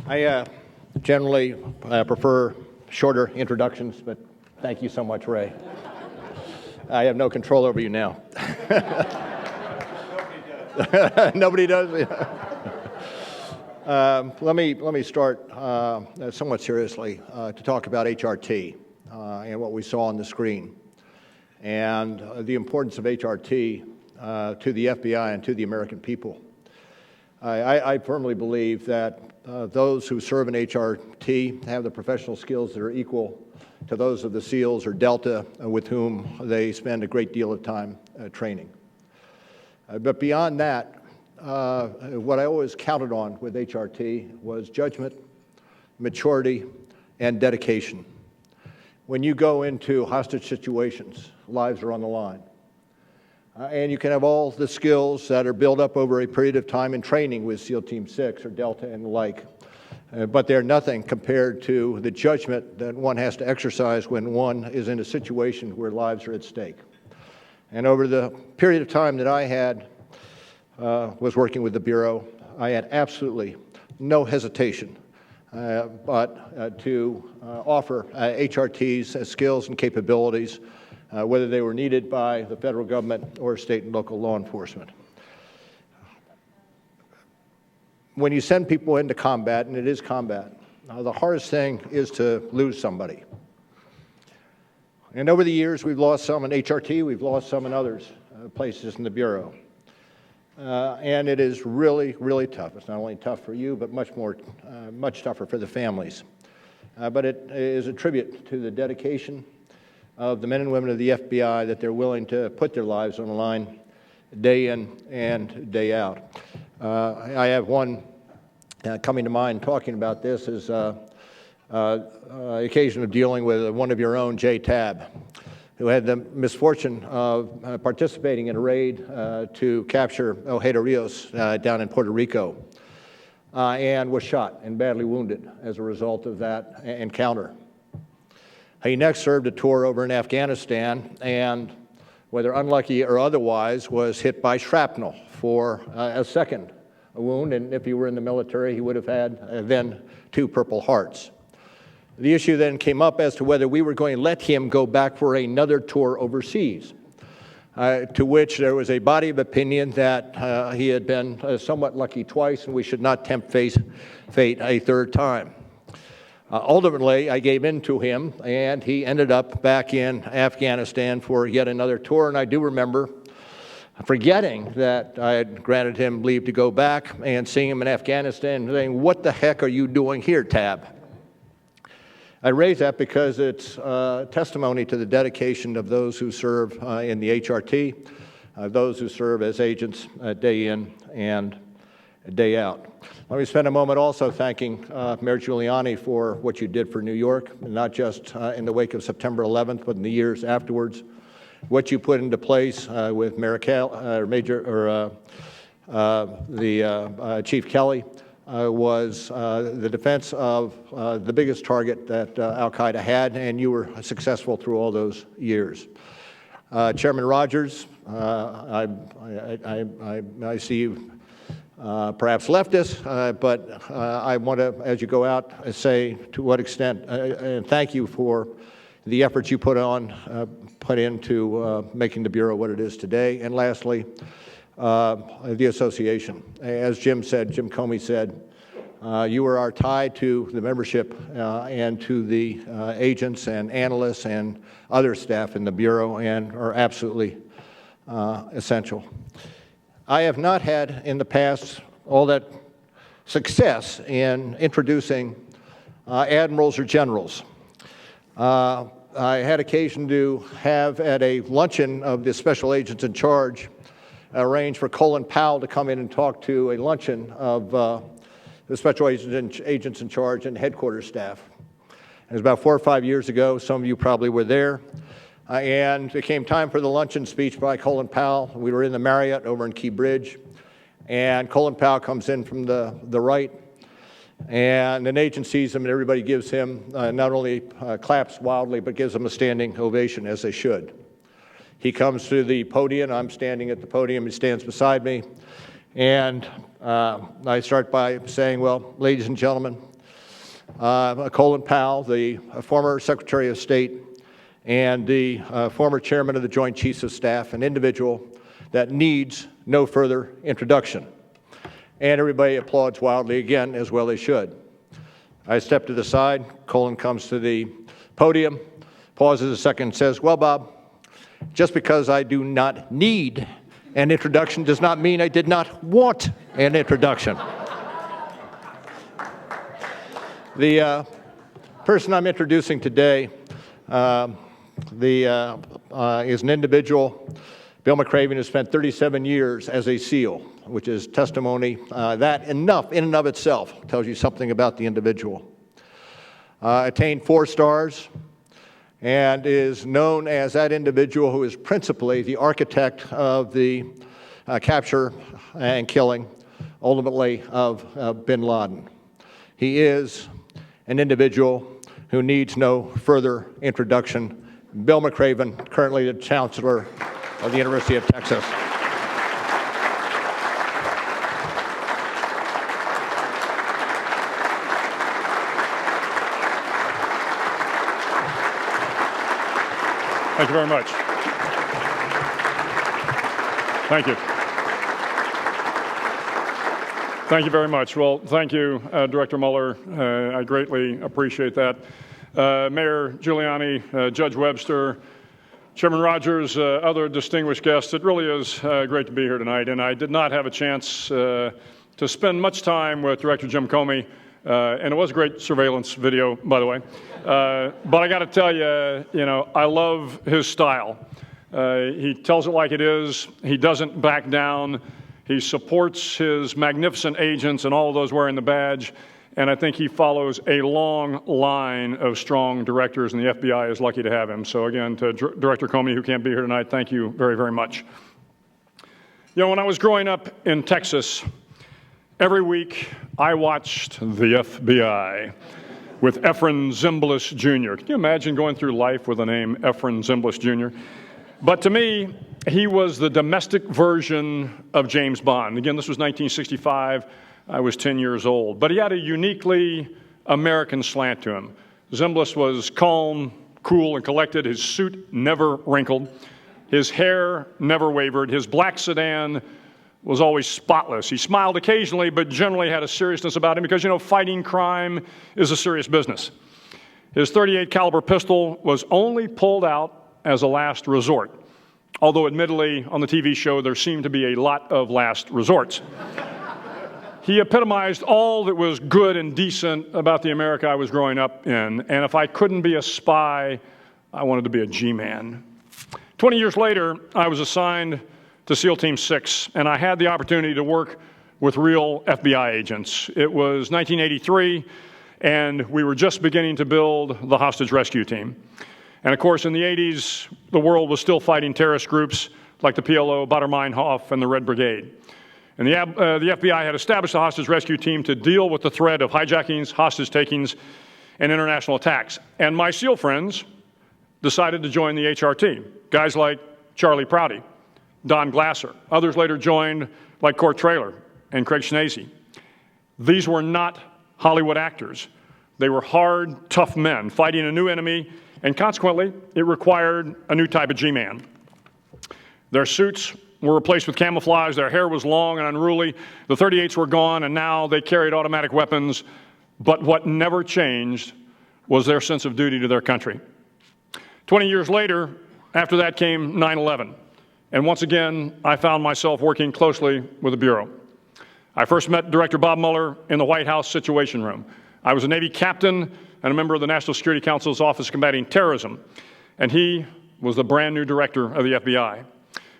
I generally prefer shorter introductions, but thank you so much, Ray. I have no control over you now. Nobody does. Let me start somewhat seriously to talk about HRT and what we saw on the screen, and the importance of HRT to the FBI and to the American people. I firmly believe that those who serve in HRT have the professional skills that are equal to those of the SEALs or Delta, with whom they spend a great deal of time training. But beyond that, what I always counted on with HRT was judgment, maturity, and dedication. When you go into hostage situations, lives are on the line. And you can have all the skills that are built up over a period of time in training with SEAL Team 6 or Delta and the like, but they're nothing compared to the judgment that one has to exercise when one is in a situation where lives are at stake. And over the period of time that I had, was working with the Bureau, I had absolutely no hesitation but to offer HRT's skills and capabilities, whether they were needed by the federal government or state and local law enforcement. When you send people into combat, and it is combat, the hardest thing is to lose somebody. And over the years, we've lost some in HRT, we've lost some in others places in the Bureau. And it is really, really tough. It's not only tough for you, but much tougher for the families. But it is a tribute to the dedication of the men and women of the FBI that they're willing to put their lives on the line day in and day out. I have one coming to mind talking about this is occasion of dealing with one of your own, Jay Tabb, who had the misfortune of participating in a raid to capture Ojeda Rios down in Puerto Rico and was shot and badly wounded as a result of that encounter. He next served a tour over in Afghanistan and, whether unlucky or otherwise, was hit by shrapnel for a second wound, and if he were in the military, he would have had then 2 Purple Hearts. The issue then came up as to whether we were going to let him go back for another tour overseas, to which there was a body of opinion that he had been somewhat lucky twice and we should not tempt fate a third time. Ultimately, I gave in to him, and he ended up back in Afghanistan for yet another tour, and I do remember forgetting that I had granted him leave to go back and seeing him in Afghanistan and saying, "What the heck are you doing here, Tabb?" I raise that because it's testimony to the dedication of those who serve in the HRT, those who serve as agents day in and day out. Let me spend a moment also thanking Mayor Giuliani for what you did for New York, not just in the wake of September 11th, but in the years afterwards. What you put into place with Chief Kelly was the defense of the biggest target that Al-Qaeda had, and you were successful through all those years. Chairman Rogers, I see you perhaps leftist, but I want to, as you go out, say to what extent, and thank you for the efforts you put into making the Bureau what it is today. And lastly, the association. As Jim Comey said, you are our tie to the membership and to the agents and analysts and other staff in the Bureau, and are absolutely essential. I have not had in the past all that success in introducing admirals or generals. I had occasion to have at a luncheon of the special agents in charge arrange for Colin Powell to come in and talk to a luncheon of the special agents in charge and headquarters staff. It was about 4 or 5 years ago. Some of you probably were there. And it came time for the luncheon speech by Colin Powell. We were in the Marriott over in Key Bridge, and Colin Powell comes in from the right, and an agent sees him, and everybody gives him not only claps wildly, but gives him a standing ovation, as they should. He comes to the podium. I'm standing at the podium. He stands beside me, and I start by saying, "Well, ladies and gentlemen, Colin Powell, the former Secretary of State, and the former Chairman of the Joint Chiefs of Staff, an individual that needs no further introduction. And everybody applauds wildly again, as well they should. I step to the side. Colin comes to the podium, pauses a second, and says, "Well, Bob, just because I do not need an introduction does not mean I did not want an introduction." The person I'm introducing today is an individual, Bill McRaven, who spent 37 years as a SEAL, which is testimony that enough in and of itself tells you something about the individual. Attained 4 stars and is known as that individual who is principally the architect of the capture and killing, ultimately, of bin Laden. He is an individual who needs no further introduction. Bill McRaven, currently the Chancellor of the University of Texas. Thank you very much. Thank you. Thank you very much. Well, thank you, Director Mueller. I greatly appreciate that. Mayor Giuliani, Judge Webster, Chairman Rogers, other distinguished guests, it really is great to be here tonight. And I did not have a chance to spend much time with Director Jim Comey, and it was a great surveillance video, by the way. But I got to tell you, I love his style. He tells it like it is. He doesn't back down. He supports his magnificent agents and all of those wearing the badge. And I think he follows a long line of strong directors, and the FBI is lucky to have him. So again, to Director Comey, who can't be here tonight, thank you very, very much. When I was growing up in Texas, every week I watched the FBI with Efren Zimbalist Jr. Can you imagine going through life with the name Efren Zimbalist Jr.? But to me, he was the domestic version of James Bond. Again, this was 1965. I was 10 years old. But he had a uniquely American slant to him. Zimbalist was calm, cool, and collected. His suit never wrinkled. His hair never wavered. His black sedan was always spotless. He smiled occasionally, but generally had a seriousness about him because, fighting crime is a serious business. His .38 caliber pistol was only pulled out as a last resort, although admittedly on the TV show there seemed to be a lot of last resorts. He epitomized all that was good and decent about the America I was growing up in, and if I couldn't be a spy, I wanted to be a G-man. 20 years later, I was assigned to SEAL Team 6, and I had the opportunity to work with real FBI agents. It was 1983, and we were just beginning to build the hostage rescue team. And of course, in the 80s, the world was still fighting terrorist groups like the PLO, Baader-Meinhof, and the Red Brigade. And the FBI had established a hostage rescue team to deal with the threat of hijackings, hostage takings, and international attacks. And my SEAL friends decided to join the HR team. Guys like Charlie Prouty, Don Glasser. Others later joined, like Court Traylor and Craig Schnase. These were not Hollywood actors. They were hard, tough men fighting a new enemy, and consequently, it required a new type of G-man. Their suits were replaced with camouflage, their hair was long and unruly, the .38s were gone, and now they carried automatic weapons. But what never changed was their sense of duty to their country. 20 years later, after that came 9/11. And once again, I found myself working closely with the Bureau. I first met Director Bob Mueller in the White House Situation Room. I was a Navy captain and a member of the National Security Council's Office of Combating Terrorism, and he was the brand new director of the FBI.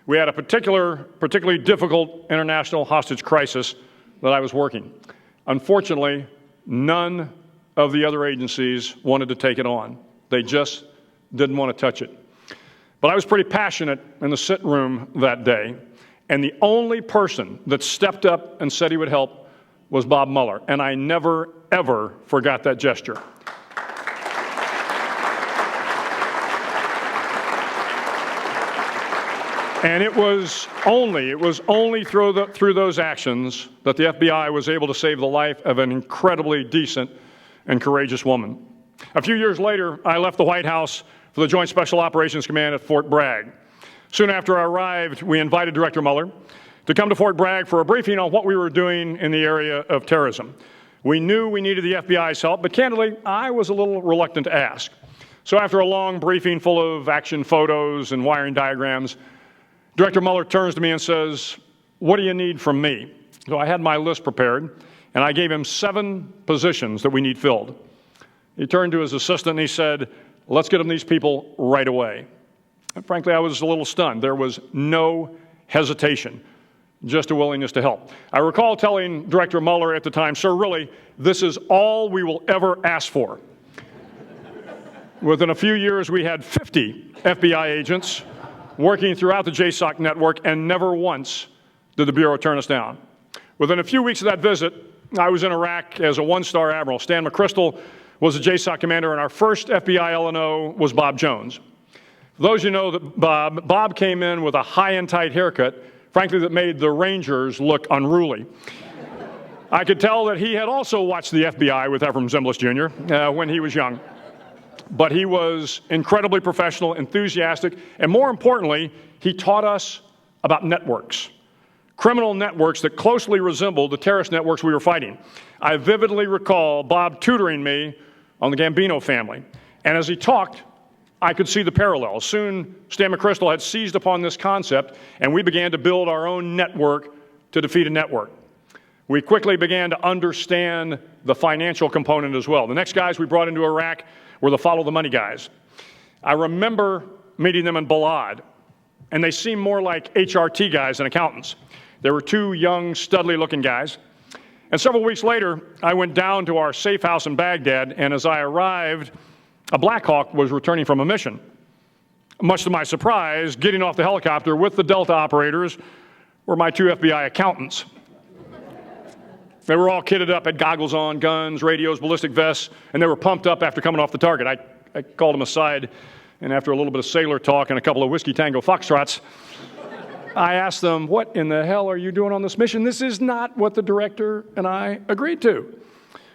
We had a particularly difficult international hostage crisis that I was working. Unfortunately, none of the other agencies wanted to take it on. They just didn't want to touch it. But I was pretty passionate in the sit room that day, and the only person that stepped up and said he would help was Bob Mueller, and I never, ever forgot that gesture. And it was only through those actions that the FBI was able to save the life of an incredibly decent and courageous woman. A few years later, I left the White House for the Joint Special Operations Command at Fort Bragg. Soon after I arrived, we invited Director Mueller to come to Fort Bragg for a briefing on what we were doing in the area of terrorism. We knew we needed the FBI's help, but candidly, I was a little reluctant to ask. So after a long briefing full of action photos and wiring diagrams, Director Mueller turns to me and says, "What do you need from me?" So I had my list prepared, and I gave him 7 positions that we need filled. He turned to his assistant and he said, "Let's get them these people right away." And frankly, I was a little stunned. There was no hesitation, just a willingness to help. I recall telling Director Mueller at the time, "Sir, really, this is all we will ever ask for." Within a few years, we had 50 FBI agents working throughout the JSOC network, and never once did the Bureau turn us down. Within a few weeks of that visit, I was in Iraq as a 1-star admiral. Stan McChrystal was the JSOC commander, and our first FBI LNO was Bob Jones. For those who know that Bob came in with a high and tight haircut, frankly, that made the Rangers look unruly. I could tell that he had also watched the FBI with Ephraim Zimbalist Jr. When he was young. But he was incredibly professional, enthusiastic, and more importantly, he taught us about networks. Criminal networks that closely resembled the terrorist networks we were fighting. I vividly recall Bob tutoring me on the Gambino family. And as he talked, I could see the parallels. Soon, Stan McChrystal had seized upon this concept, and we began to build our own network to defeat a network. We quickly began to understand the financial component as well. The next guys we brought into Iraq were the follow the money guys. I remember meeting them in Balad, and they seemed more like HRT guys than accountants. They were 2 young, studly-looking guys. And several weeks later, I went down to our safe house in Baghdad, and as I arrived, a Black Hawk was returning from a mission. Much to my surprise, getting off the helicopter with the Delta operators were my 2 FBI accountants. They were all kitted up, had goggles on, guns, radios, ballistic vests, and they were pumped up after coming off the target. I called them aside, and after a little bit of sailor talk and a couple of Whiskey Tango foxtrots, I asked them, "What in the hell are you doing on this mission? This is not what the director and I agreed to."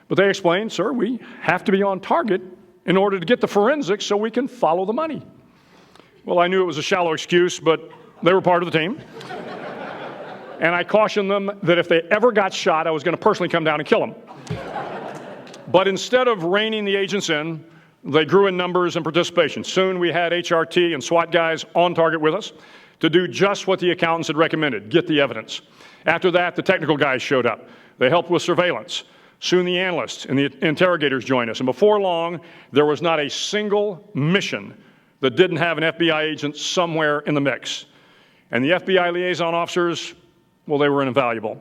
But they explained, "Sir, we have to be on target in order to get the forensics so we can follow the money." Well, I knew it was a shallow excuse, but they were part of the team. And I cautioned them that if they ever got shot, I was going to personally come down and kill them. But instead of reining the agents in, they grew in numbers and participation. Soon we had HRT and SWAT guys on target with us to do just what the accountants had recommended, get the evidence. After that, the technical guys showed up. They helped with surveillance. Soon the analysts and the interrogators joined us. And before long, there was not a single mission that didn't have an FBI agent somewhere in the mix. And the FBI liaison officers, well, they were invaluable.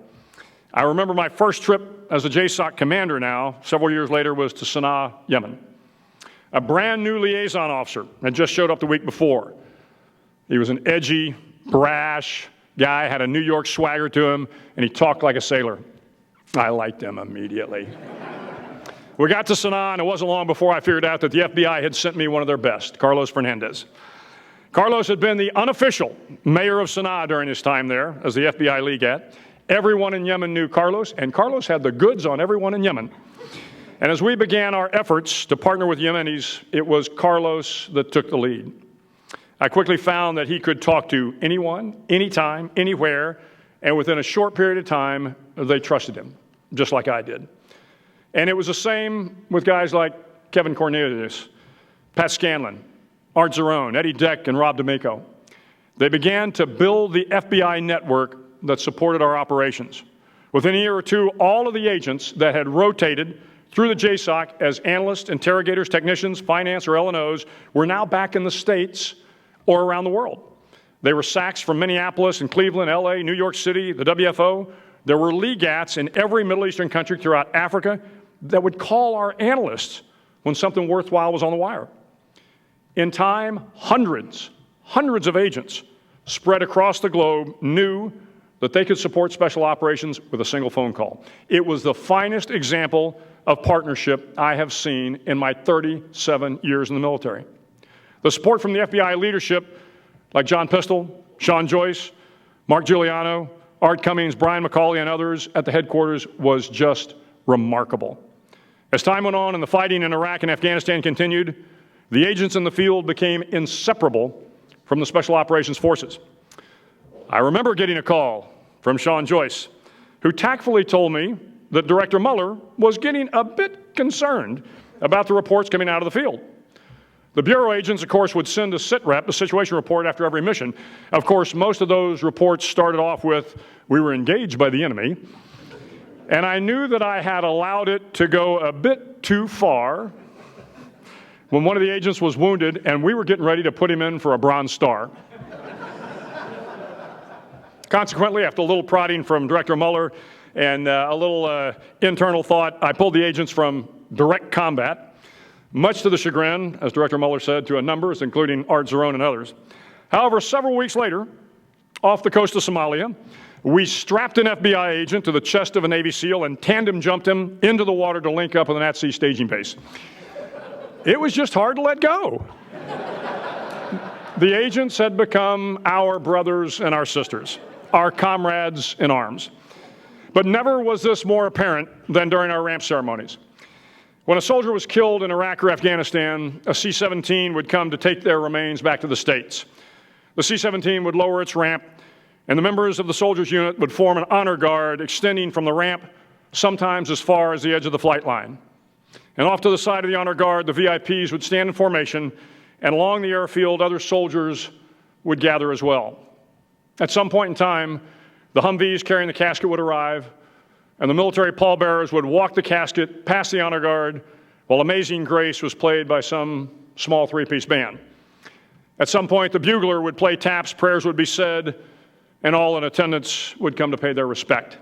I remember my first trip as a JSOC commander now, several years later, was to Sana'a, Yemen. A brand new liaison officer had just showed up the week before. He was an edgy, brash guy, had a New York swagger to him, and he talked like a sailor. I liked him immediately. We got to Sana'a, and it wasn't long before I figured out that the FBI had sent me one of their best, Carlos Fernandez. Carlos had been the unofficial mayor of Sana'a during his time there as the FBI legat. Everyone in Yemen knew Carlos, and Carlos had the goods on everyone in Yemen. And as we began our efforts to partner with Yemenis, it was Carlos that took the lead. I quickly found that he could talk to anyone, anytime, anywhere, and within a short period of time, they trusted him, just like I did. And it was the same with guys like Kevin Cornelius, Pat Scanlon, Art Zerone, Eddie Deck, and Rob D'Amico. They began to build the FBI network that supported our operations. Within a year or two, all of the agents that had rotated through the JSOC as analysts, interrogators, technicians, finance, or LNOs were now back in the States or around the world. They were SACs from Minneapolis and Cleveland, LA, New York City, the WFO. There were legats in every Middle Eastern country throughout Africa that would call our analysts when something worthwhile was on the wire. In time, hundreds of agents spread across the globe knew that they could support special operations with a single phone call. It was the finest example of partnership I have seen in my 37 years in the military. The support from the FBI leadership, like John Pistol, Sean Joyce, Mark Giuliano, Art Cummings, Brian McCauley, and others at the headquarters, was just remarkable. As time went on and the fighting in Iraq and Afghanistan continued, the agents in the field became inseparable from the Special Operations Forces. I remember getting a call from Sean Joyce, who tactfully told me that Director Mueller was getting a bit concerned about the reports coming out of the field. The Bureau agents, of course, would send a SITREP, a situation report, after every mission. Of course, most of those reports started off with, "We were engaged by the enemy." And I knew that I had allowed it to go a bit too far when one of the agents was wounded and we were getting ready to put him in for a Bronze Star. Consequently, after a little prodding from Director Mueller and a little internal thought, I pulled the agents from direct combat, much to the chagrin, as Director Mueller said, to a numbers, including Art Zarone and others. However, several weeks later, off the coast of Somalia, we strapped an FBI agent to the chest of a Navy SEAL and tandem jumped him into the water to link up with an at-sea staging base. It was just hard to let go. The agents had become our brothers and our sisters, our comrades in arms. But never was this more apparent than during our ramp ceremonies. When a soldier was killed in Iraq or Afghanistan, a C-17 would come to take their remains back to the States. The C-17 would lower its ramp, and the members of the soldiers' unit would form an honor guard extending from the ramp, sometimes as far as the edge of the flight line. And off to the side of the honor guard, the VIPs would stand in formation, and along the airfield, other soldiers would gather as well. At some point in time, the Humvees carrying the casket would arrive, and the military pallbearers would walk the casket past the honor guard while Amazing Grace was played by some small three-piece band. At some point, the bugler would play taps, prayers would be said, and all in attendance would come to pay their respect.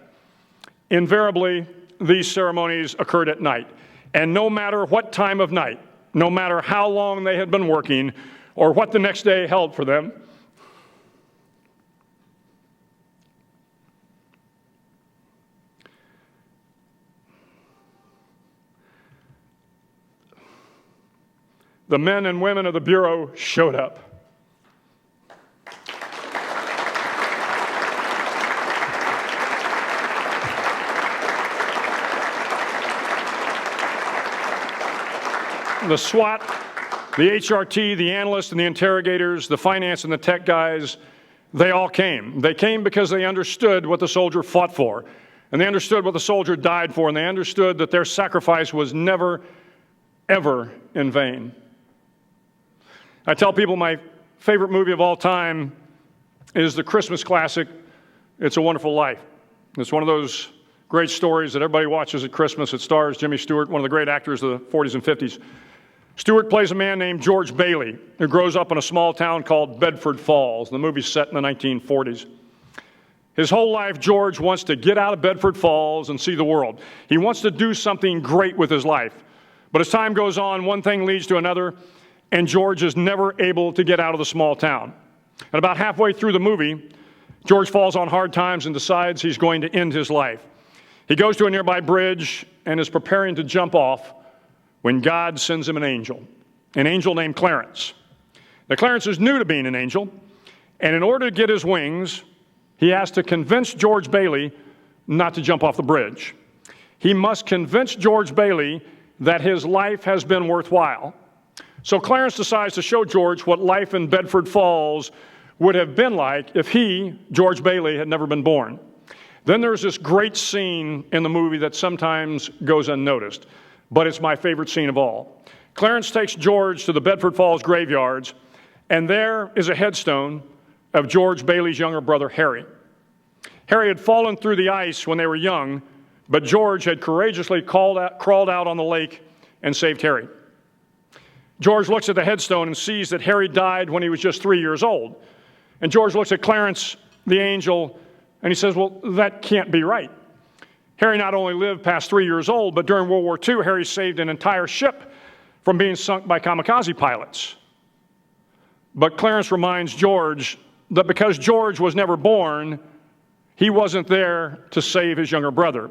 Invariably, these ceremonies occurred at night, and no matter what time of night, no matter how long they had been working, or what the next day held for them, the men and women of the Bureau showed up. The SWAT, the HRT, the analysts and the interrogators, the finance and the tech guys, they all came. They came because they understood what the soldier fought for, and they understood what the soldier died for, and they understood that their sacrifice was never, ever in vain. I tell people my favorite movie of all time is the Christmas classic, It's a Wonderful Life. It's one of those great stories that everybody watches at Christmas. It stars Jimmy Stewart, one of the great actors of the 40s and 50s. Stewart plays a man named George Bailey, who grows up in a small town called Bedford Falls. The movie's set in the 1940s. His whole life, George wants to get out of Bedford Falls and see the world. He wants to do something great with his life. But as time goes on, one thing leads to another, and George is never able to get out of the small town. And about halfway through the movie, George falls on hard times and decides he's going to end his life. He goes to a nearby bridge and is preparing to jump off when God sends him an angel named Clarence. Now, Clarence is new to being an angel, and in order to get his wings, he has to convince George Bailey not to jump off the bridge. He must convince George Bailey that his life has been worthwhile. So Clarence decides to show George what life in Bedford Falls would have been like if he, George Bailey, had never been born. Then there's this great scene in the movie that sometimes goes unnoticed, but it's my favorite scene of all. Clarence takes George to the Bedford Falls graveyards, and there is a headstone of George Bailey's younger brother, Harry. Harry had fallen through the ice when they were young, but George had courageously crawled out on the lake and saved Harry. George looks at the headstone and sees that Harry died when he was just 3 years old. And George looks at Clarence, the angel, and he says, well, that can't be right. Harry not only lived past 3 years old, but during World War II, Harry saved an entire ship from being sunk by kamikaze pilots. But Clarence reminds George that because George was never born, he wasn't there to save his younger brother.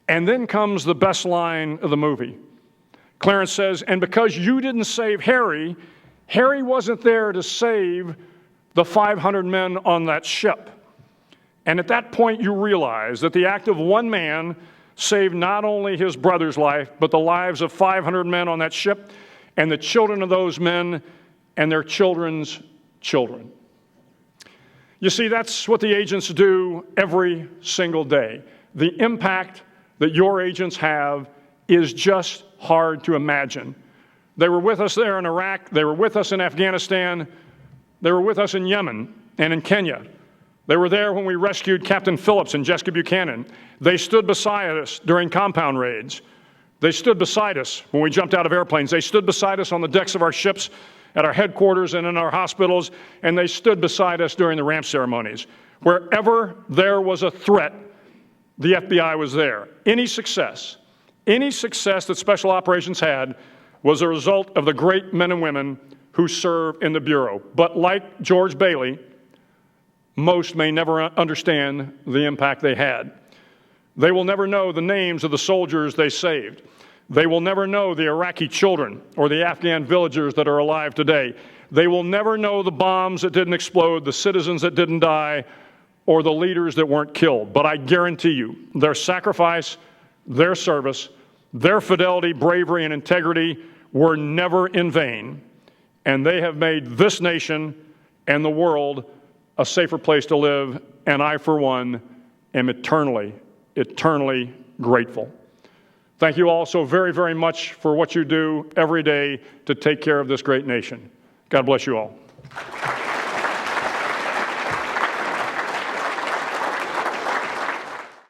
And then comes the best line of the movie. Clarence says, and because you didn't save Harry, Harry wasn't there to save the 500 men on that ship. And at that point, you realize that the act of one man saved not only his brother's life, but the lives of 500 men on that ship and the children of those men and their children's children. You see, that's what the agents do every single day. The impact that your agents have is just hard to imagine. They were with us there in Iraq. They were with us in Afghanistan. They were with us in Yemen and in Kenya. They were there when we rescued Captain Phillips and Jessica Buchanan. They stood beside us during compound raids. They stood beside us when we jumped out of airplanes. They stood beside us on the decks of our ships, at our headquarters and in our hospitals, and they stood beside us during the ramp ceremonies. Wherever there was a threat, the FBI was there. Any success that Special Operations had was a result of the great men and women who serve in the Bureau. But like George Bailey, most may never understand the impact they had. They will never know the names of the soldiers they saved. They will never know the Iraqi children or the Afghan villagers that are alive today. They will never know the bombs that didn't explode, the citizens that didn't die, or the leaders that weren't killed. But I guarantee you, their sacrifice, their service, their fidelity, bravery, and integrity were never in vain. And they have made this nation and the world a safer place to live. And I, for one, am eternally grateful. Thank you all so very, very much for what you do every day to take care of this great nation. God bless you all.